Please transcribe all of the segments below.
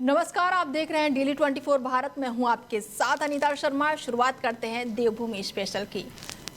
नमस्कार, आप देख रहे हैं डेली 24 भारत में हूं आपके साथ अनीता शर्मा। शुरुआत करते हैं देवभूमि स्पेशल की।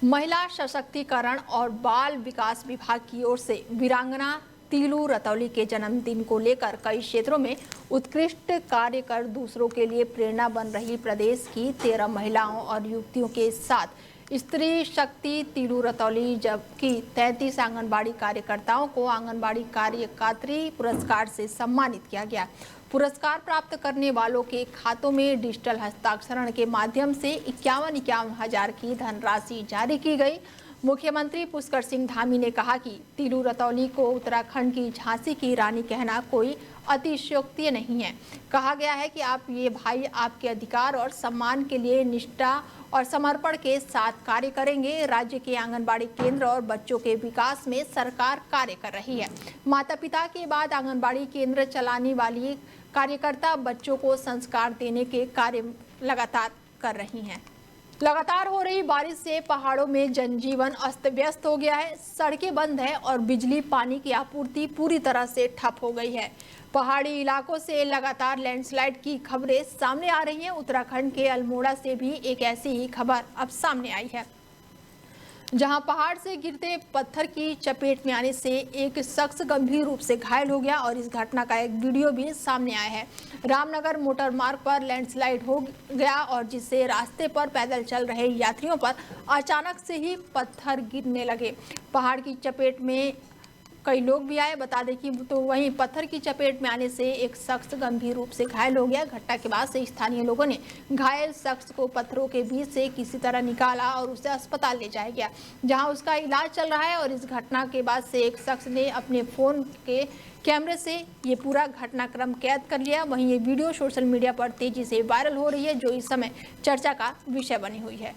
महिला सशक्तिकरण और बाल विकास विभाग की ओर से वीरांगना तीलू रतौली के जन्मदिन को लेकर कई क्षेत्रों में उत्कृष्ट कार्य कर दूसरों के लिए प्रेरणा बन रही प्रदेश की 13 महिलाओं और युवतियों के साथ स्त्री शक्ति तीलू रतौली जबकि 33 आंगनबाड़ी कार्यकर्ताओं को आंगनबाड़ी कार्यकर्त्री पुरस्कार से सम्मानित किया गया। पुरस्कार प्राप्त करने वालों के खातों में डिजिटल हस्ताक्षरण के माध्यम से 51 हजार की धनराशि जारी की गई। मुख्यमंत्री पुष्कर सिंह धामी ने कहा कि तीलू रतौली को उत्तराखंड की झांसी की रानी कहना कोई अतिशयोक्ति नहीं है। कहा गया है कि आप ये भाई आपके अधिकार और सम्मान के लिए निष्ठा और समर्पण के साथ कार्य करेंगे। राज्य के आंगनबाड़ी केंद्र और बच्चों के विकास में सरकार कार्य कर रही है। माता पिता के बाद आंगनबाड़ी केंद्र चलाने वाली कार्यकर्ता बच्चों को संस्कार देने के कार्य लगातार कर रही हैं। लगातार हो रही बारिश से पहाड़ों में जनजीवन अस्त व्यस्त हो गया है। सड़कें बंद है और बिजली पानी की आपूर्ति पूरी तरह से ठप हो गई है। पहाड़ी इलाकों से लगातार लैंडस्लाइड की खबरें सामने आ रही हैं। उत्तराखंड के अल्मोड़ा से भी एक ऐसी ही खबर अब सामने आई है, जहां पहाड़ से गिरते पत्थर की चपेट में आने से एक शख्स गंभीर रूप से घायल हो गया और इस घटना का एक वीडियो भी सामने आया है। रामनगर मोटर मार्ग पर लैंडस्लाइड हो गया और जिससे रास्ते पर पैदल चल रहे यात्रियों पर अचानक से ही पत्थर गिरने लगे। पहाड़ की चपेट में कई लोग भी आए, बता दें कि तो वहीं पत्थर की चपेट में आने से एक शख्स गंभीर रूप से घायल हो गया। घटना के बाद से स्थानीय लोगों ने घायल शख्स को पत्थरों के बीच से किसी तरह निकाला और उसे अस्पताल ले जाया गया, जहां उसका इलाज चल रहा है। और इस घटना के बाद से एक शख्स ने अपने फोन के कैमरे से ये पूरा घटनाक्रम कैद कर लिया। वहीं ये वीडियो सोशल मीडिया पर तेजी से वायरल हो रही है, जो इस समय चर्चा का विषय बनी हुई है।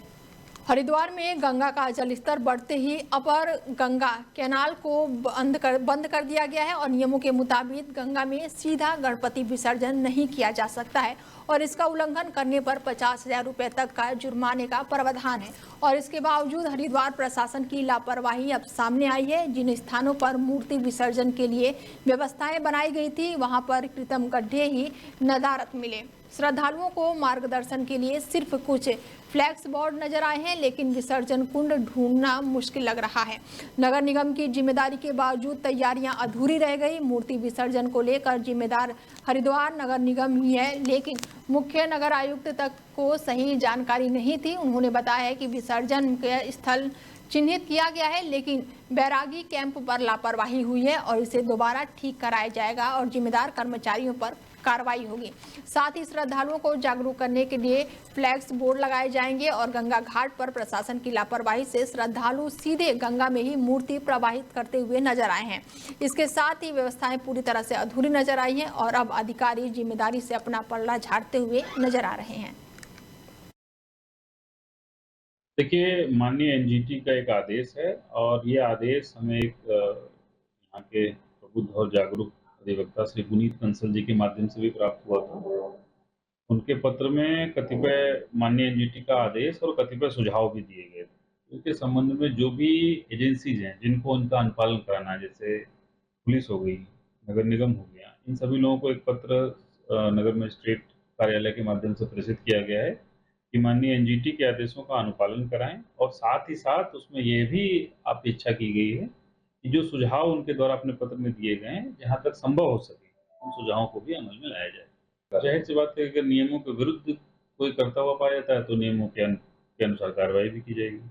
हरिद्वार में गंगा का जलस्तर बढ़ते ही अपर गंगा कैनाल को बंद कर दिया गया है और नियमों के मुताबिक गंगा में सीधा गणपति विसर्जन नहीं किया जा सकता है और इसका उल्लंघन करने पर 50,000 रुपये तक का जुर्माने का प्रावधान है। और इसके बावजूद हरिद्वार प्रशासन की लापरवाही अब सामने आई है। जिन स्थानों पर मूर्ति विसर्जन के लिए व्यवस्थाएं बनाई गई थी, वहां पर कृत्रिम गड्ढे ही नदारत मिले। श्रद्धालुओं को मार्गदर्शन के लिए सिर्फ कुछ फ्लैक्स बोर्ड नजर आए हैं, लेकिन विसर्जन कुंड ढूंढना मुश्किल लग रहा है। नगर निगम की जिम्मेदारी के बावजूद तैयारियां अधूरी रह गई। मूर्ति विसर्जन को लेकर जिम्मेदार हरिद्वार नगर निगम ही है, लेकिन मुख्य नगर आयुक्त तक को सही जानकारी नहीं थी। उन्होंने बताया है कि विसर्जन के स्थल चिन्हित किया गया है, लेकिन बैरागी कैंप पर लापरवाही हुई है और इसे दोबारा ठीक कराया जाएगा और जिम्मेदार कर्मचारियों पर कार्रवाई होगी। साथ ही श्रद्धालुओं को जागरूक करने के लिए फ्लैक्स बोर्ड लगाए जाएंगे और गंगा घाट पर प्रशासन की लापरवाही से श्रद्धालु सीधे गंगा में ही मूर्ति प्रवाहित करते हुए नजर आए हैं। इसके साथ ही व्यवस्थाएं पूरी तरह से अधूरी नजर आई हैं और अब अधिकारी जिम्मेदारी से अपना पल्ला झाड़ते हुए नजर आ रहे हैं। देखिए, माननीय एनजीटी का एक आदेश है और ये आदेश हमें एक यहाँ के प्रबुद्ध और जागरूक अधिवक्ता श्री पुनीत कंसल जी के माध्यम से भी प्राप्त हुआ था। उनके पत्र में कतिपय माननीय एनजीटी का आदेश और कतिपय सुझाव भी दिए गए थे। इसके संबंध में जो भी एजेंसीज हैं जिनको उनका अनुपालन कराना है, जैसे पुलिस हो गई, नगर निगम हो गया, इन सभी लोगों को एक पत्र नगर मजिस्ट्रेट कार्यालय के माध्यम से प्रेषित किया गया है कि माननीय एनजीटी के आदेशों का अनुपालन कराएं और साथ ही साथ उसमें ये भी अपेक्षा की गई है कि जो सुझाव उनके द्वारा अपने पत्र में दिए गए हैं, जहाँ तक संभव हो सके उन सुझावों को भी अमल में लाया जाए। जाहिर सी बात है कि अगर नियमों के विरुद्ध कोई करता हुआ पाया जाता है तो नियमों के अनुसार कार्रवाई भी की जाएगी।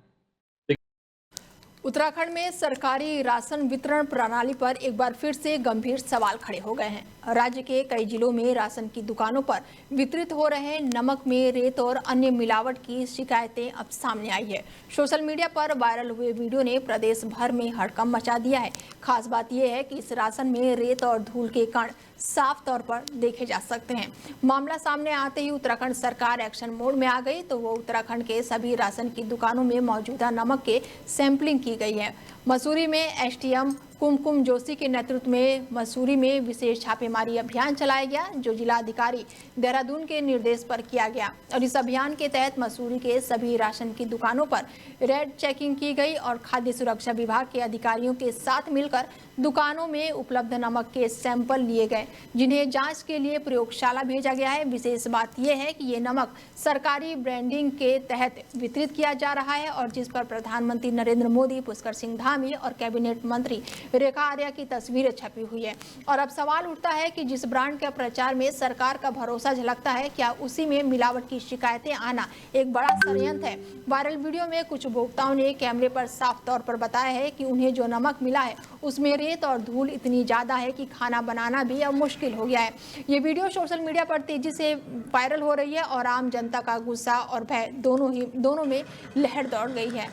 उत्तराखंड में सरकारी राशन वितरण प्रणाली पर एक बार फिर से गंभीर सवाल खड़े हो गए हैं। राज्य के कई जिलों में राशन की दुकानों पर वितरित हो रहे नमक में रेत और अन्य मिलावट की शिकायतें अब सामने आई है। सोशल मीडिया पर वायरल हुए वीडियो ने प्रदेश भर में हड़कंप मचा दिया है। खास बात यह है कि इस राशन में रेत और धूल के कण साफ तौर पर देखे जा सकते हैं। मामला सामने आते ही उत्तराखंड सरकार एक्शन मोड में आ गई तो वो उत्तराखंड के सभी राशन की दुकानों में मौजूदा नमक के सैंपलिंग की गई है। मसूरी में एसडीएम कुमकुम जोशी के नेतृत्व में मसूरी में विशेष छापेमारी अभियान चलाया गया, जो जिलाधिकारी देहरादून के निर्देश पर किया गया। और इस अभियान के तहत मसूरी के सभी राशन की दुकानों पर रेड चेकिंग की गई और खाद्य सुरक्षा विभाग के अधिकारियों के साथ मिलकर दुकानों में उपलब्ध नमक के सैंपल लिए गए, जिन्हें जांच के लिए प्रयोगशाला भेजा गया है। विशेष बात यह है कि ये नमक सरकारी ब्रांडिंग के तहत वितरित किया जा रहा है और जिस पर प्रधानमंत्री नरेंद्र मोदी, पुष्कर सिंह धामी और कैबिनेट मंत्री रेखा आर्या की तस्वीरें छपी हुई है। और अब सवाल उठता है कि जिस ब्रांड के प्रचार में सरकार का भरोसा झलकता है, क्या उसी में मिलावट की शिकायतें आना एक बड़ा षड्यंत्र है? वायरल वीडियो में कुछ उपभोक्ताओं ने कैमरे पर साफ तौर पर बताया है कि उन्हें जो नमक मिला है उसमें रेत और धूल इतनी ज्यादा है कि खाना बनाना भी अब मुश्किल हो गया है। ये वीडियो सोशल मीडिया पर तेजी से वायरल हो रही है और आम जनता का गुस्सा और भय दोनों में लहर दौड़ गई है।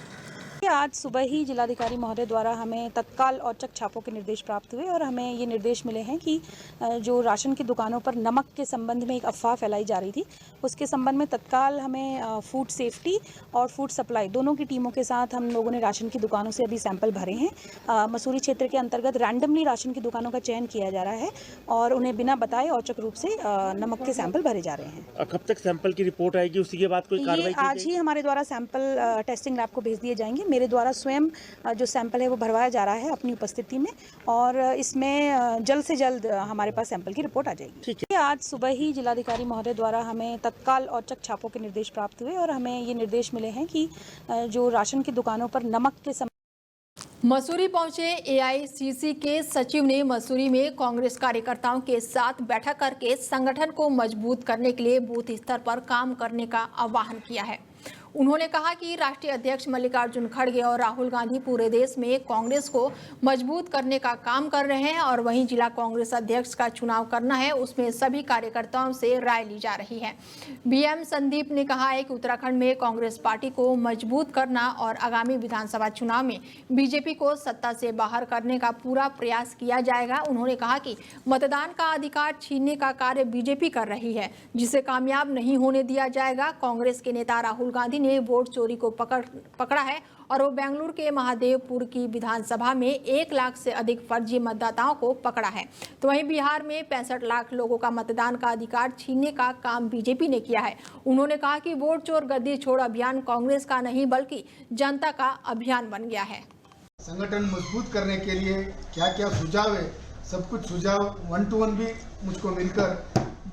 आज सुबह ही जिलाधिकारी महोदय द्वारा हमें तत्काल औचक छापों के निर्देश प्राप्त हुए और हमें ये निर्देश मिले हैं कि जो राशन की दुकानों पर नमक के संबंध में एक अफवाह फैलाई जा रही थी, उसके संबंध में तत्काल हमें फूड सेफ्टी और फूड सप्लाई दोनों की टीमों के साथ हम लोगों ने राशन की दुकानों से अभी सैंपल भरे हैं। मसूरी क्षेत्र के अंतर्गत रैंडमली राशन की दुकानों का चयन किया जा रहा है और उन्हें बिना बताए औचक रूप से नमक के सैंपल भरे जा रहे हैं। कब तक सैंपल की रिपोर्ट आएगी, उसी के बाद कोई कार्रवाई? आज ही हमारे द्वारा सैंपल टेस्टिंग लैब को भेज दिए जाएंगे। मेरे द्वारा स्वयं जो सैंपल है वो भरवाया जा रहा है अपनी उपस्थिति में और इसमें जल्द से जल्द हमारे पास सैंपल की रिपोर्ट आ जाएगी। ठीक है। आज सुबह ही जिलाधिकारी महोदय द्वारा हमें तत्काल औचक छापों के निर्देश प्राप्त हुए और हमें ये निर्देश मिले हैं कि जो राशन की दुकानों पर नमक के मसूरी पहुंचे एआईसीसी के सचिव ने मसूरी में कांग्रेस कार्यकर्ताओं के साथ बैठक करके संगठन को मजबूत करने के लिए बूथ स्तर पर काम करने का आह्वान किया है। उन्होंने कहा कि राष्ट्रीय अध्यक्ष मल्लिकार्जुन खड़गे और राहुल गांधी पूरे देश में कांग्रेस को मजबूत करने का काम कर रहे हैं और वहीं जिला कांग्रेस अध्यक्ष का चुनाव करना है, उसमें सभी कार्यकर्ताओं से राय ली जा रही है। बीएम संदीप ने कहा है कि उत्तराखंड में कांग्रेस पार्टी को मजबूत करना और आगामी विधानसभा चुनाव में बीजेपी को सत्ता से बाहर करने का पूरा प्रयास किया जाएगा। उन्होंने कहा कि मतदान का अधिकार छीनने का कार्य बीजेपी कर रही है, जिसे कामयाब नहीं होने दिया जाएगा। कांग्रेस के नेता राहुल गांधी ने वोट चोरी को पकड़ा है और वो बेंगलुरु के महादेवपुर की विधानसभा में 1 लाख से अधिक फर्जी मतदाताओं को पकड़ा है। तो वहीं बिहार में 65 लाख लोगों का मतदान का अधिकार छीनने का काम बीजेपी ने किया है। उन्होंने कहा कि वोट चोर गद्दी छोड़ अभियान कांग्रेस का नहीं बल्कि जनता का अभियान बन गया है। संगठन मजबूत करने के लिए क्या क्या सुझाव है, सब कुछ सुझाव 1 to 1 भी मुझको मिलकर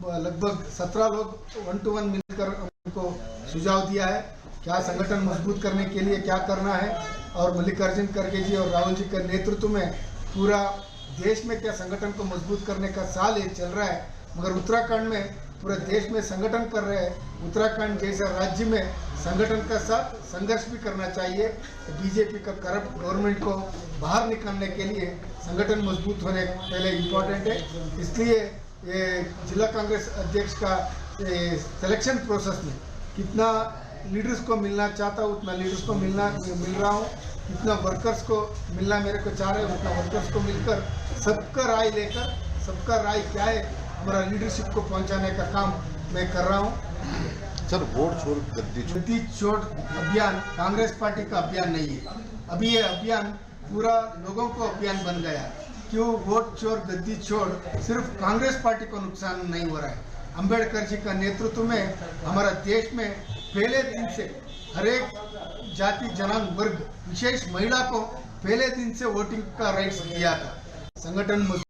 लगभग 17 लोग 1 to 1 मिलकर उनको सुझाव दिया है क्या संगठन मजबूत करने के लिए क्या करना है। और मल्लिकार्जुन खड़गे जी और राहुल जी के नेतृत्व में पूरा देश में क्या संगठन को मजबूत करने का साल ये चल रहा है, मगर उत्तराखंड में पूरे देश में संगठन कर रहे हैं। उत्तराखंड जैसा राज्य में संगठन का साथ संघर्ष भी करना चाहिए। बीजेपी का करप्ट गवर्नमेंट को बाहर निकालने के लिए संगठन मजबूत होने पहले इम्पोर्टेंट है। इसलिए ये जिला कांग्रेस अध्यक्ष का सिलेक्शन प्रोसेस में कितना लीडर्स को मिलना चाहता हूँ उतना लीडर्स को मिल रहा हूँ, कितना वर्कर्स को मिलना मेरे को चाह रहे हैं उतना वर्कर्स को मिलकर सबका राय लेकर सबका राय क्या है हमारा लीडरशिप को पहुंचाने का काम मैं कर रहा हूँ। सर, वोट चोर गद्दी छोड़ अभियान कांग्रेस पार्टी का अभियान नहीं है। अभी ये अभियान पूरा लोगों को अभियान बन गया। क्यों वोट चोर गद्दी छोड़ सिर्फ कांग्रेस पार्टी को नुकसान नहीं हो रहा है। अंबेडकर जी का नेतृत्व में हमारा देश में पहले दिन से हर एक जाति जनांग वर्ग विशेष महिला को पहले दिन से वोटिंग का राइट्स दिया था। संगठन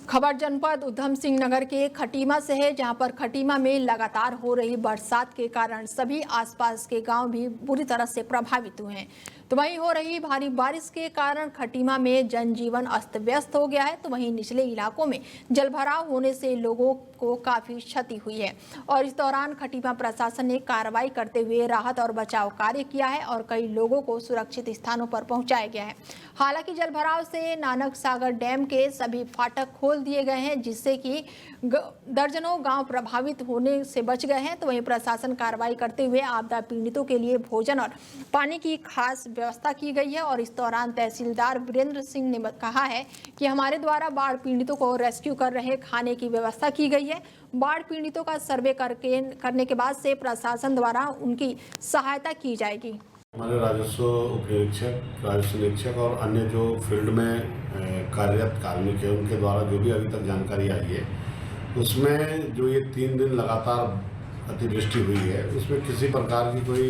खबर जनपद उधम सिंह नगर के खटीमा से है, जहां पर खटीमा में लगातार हो रही बरसात के कारण सभी आसपास के गांव भी बुरी तरह से प्रभावित हुए हैं। तो वहीं हो रही भारी बारिश के कारण खटीमा में जनजीवन अस्त व्यस्त हो गया है। तो वहीं निचले इलाकों में जलभराव होने से लोगों को काफी क्षति हुई है और इस दौरान खटीमा प्रशासन ने कार्रवाई करते हुए राहत और बचाव कार्य किया है और कई लोगों को सुरक्षित स्थानों पर पहुंचाया गया है। हालांकि जलभराव से नानक सागर डैम के सभी फाटक खोल दिए गए हैं, जिससे कि दर्जनों गांव प्रभावित होने से बच गए हैं। तो वहीं प्रशासन कार्रवाई करते हुए आपदा पीड़ितों के लिए भोजन और पानी की खास व्यवस्था की गई है और इस दौरान तहसीलदार वीरेंद्र सिंह ने कहा है कि हमारे द्वारा बाढ़ पीड़ितों को रेस्क्यू कर रहे खाने की व्यवस्था की गई है। बाढ़ पीड़ितों का सर्वे करने के बाद से प्रशासन द्वारा उनकी सहायता की जाएगी। हमारे राजस्व उपनिरीक्षक, राजस्व निरीक्षक और अन्य जो फील्ड में कार्यरत कार्मिक है उनके द्वारा जो भी अभी तक जानकारी आई है उसमें जो ये 3 दिन लगातार अतिवृष्टि हुई है उसमें किसी प्रकार की कोई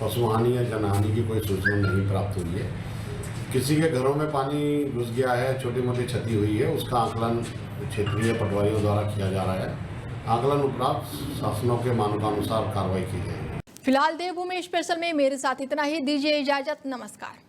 पशुहानि या जनहानि की कोई सूचना नहीं प्राप्त हुई है। किसी के घरों में पानी घुस गया है, छोटी मोटी क्षति हुई है, उसका आकलन क्षेत्रीय पटवारियों द्वारा किया जा रहा है। आकलन उपरांत शासनों के मानकानुसार कार्रवाई की जाएगी। फिलहाल देवभूमि स्पेशल में मेरे साथ इतना ही। दीजिए इजाजत, नमस्कार।